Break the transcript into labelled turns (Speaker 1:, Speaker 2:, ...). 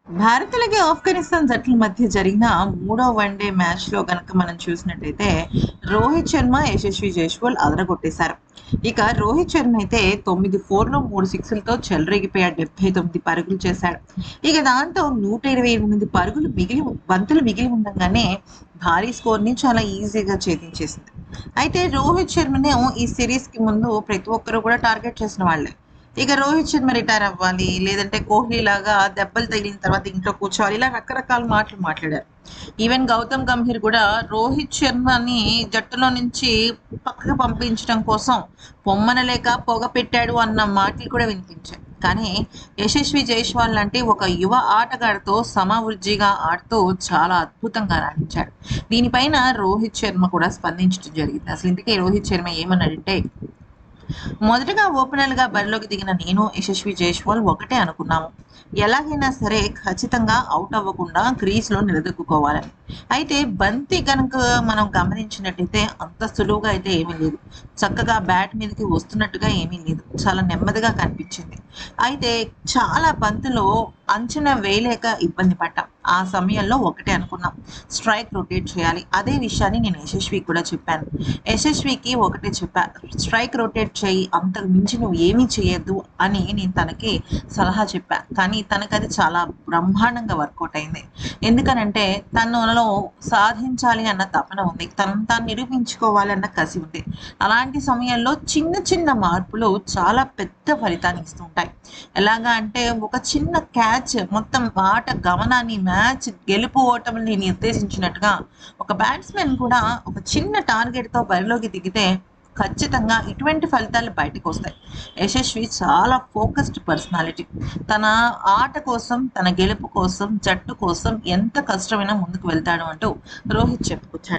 Speaker 1: భారత్‌లకి ఆఫ్ఘనిస్తాన్ జట్ల మధ్య జరిగిన మూడో వన్‌డే మ్యాచ్‌లో గనక మనం చూసినట్టయితే, రోహిత్ శర్మ, యశస్వి జైస్వాల్ అదరగొట్టేశారు. ఇక రోహిత్ శర్మ అయితే 9 4లు, 3 6లతో చెలరేగిపోయాడు. 79 పరుగులు చేశాడు. ఇక దాంతో 128 పరుగులు బంతులు మిగిలి ఉండంగానే భారీ స్కోర్‌ని చాలా ఈజీగా ఛేదించేసింది. అయితే రోహిత్ శర్మనేమో ఈ సీరీస్‌కి ముందు ప్రతి ఒక్కరు కూడా టార్గెట్ చేసిన వాళ్ళే. ఇక రోహిత్ శర్మ రిటైర్ అవ్వాలి. లేదంటే కోహ్లీ లాగా దెబ్బలు తగిలిన తర్వాత ఇంట్లో కూర్చోవాలి. ఇలా రకరకాల మాటలు మాట్లాడారు. ఈవెన్ గౌతమ్ గంభీర్ కూడా రోహిత్ శర్మని జట్టులో నుంచి పక్కకు పంపించడం కోసం పొమ్మనలేక పొగ పెట్టాడు అన్న మాటలు కూడా వినిపించాయి. కానీ యశస్వి జైస్వాల్ లాంటి ఒక యువ ఆటగాడితో సమవుజ్జిగా ఆడుతూ చాలా అద్భుతంగా రాణించాడు. దీనిపైన రోహిత్ శర్మ కూడా స్పందించడం జరిగింది. అసలు ఇంతకీ రోహిత్ శర్మ ఏమన్నాడంటే, మొదటగా ఓపెనర్‌గా బరిలోకి దిగిన నేను, యశస్వి జైస్వాల్ ఒకటే అనుకున్నాము. ఎలాగైనా సరే ఖచ్చితంగా ఔట్ అవ్వకుండా క్రీజ్‌లో నిలదొక్కుకోవాలని. అయితే బంతి గనక మనం గమనించినట్టయితే అంత సులువుగా అయితే ఏమీ లేదు. చక్కగా బ్యాట్ మీదకి వస్తున్నట్టుగా ఏమీ లేదు. చాలా నెమ్మదిగా కనిపించింది. అయితే చాలా బంతులో అంచనా వేయలేక ఇబ్బంది పడ్డాం. ఆ సమయంలో ఒకటే అనుకున్నాం. స్ట్రైక్ రొటేట్ చేయాలి. అదే విషయాన్ని నేను యశస్వికి కూడా చెప్పాను. యశస్వికి ఒకటే చెప్పా. స్ట్రైక్ రొటేట్ చేయి. అంతకు మించి నువ్వు ఏమీ చేయొద్దు అని నేను తనకి సలహా చెప్పా. కానీ తనకది చాలా బ్రహ్మాండంగా వర్కౌట్ అయింది. ఎందుకనంటే తనలో సాధించాలి అన్న తపన ఉంది. తనను తాను నిరూపించుకోవాలి అన్న కసి ఉంది. అలాంటి సమయంలో చిన్న చిన్న మార్పులు చాలా పెద్ద ఫలితాన్ని ఇస్తుంటాయి. ఎలాగా అంటే ఒక చిన్న క్యాచ్ మొత్తం ఆట గమనాన్ని, మ్యాచ్ గెలుపు ఓటముల్ని నిర్దేశించినట్టుగా ఒక బ్యాట్స్‌మెన్ కూడా ఒక చిన్న టార్గెట్‌తో బరిలోకి దిగితే ఖచ్చితంగా ఇటువంటి ఫలితాలు బయటకొస్తాయి. యశస్వి చాలా ఫోకస్డ్ పర్సనాలిటీ. తన ఆట కోసం, తన గెలుపు కోసం, జట్టు కోసం ఎంత కష్టమైనా ముందుకు వెళ్తాడు అంటూ రోహిత్ చెప్పుకొచ్చాడు.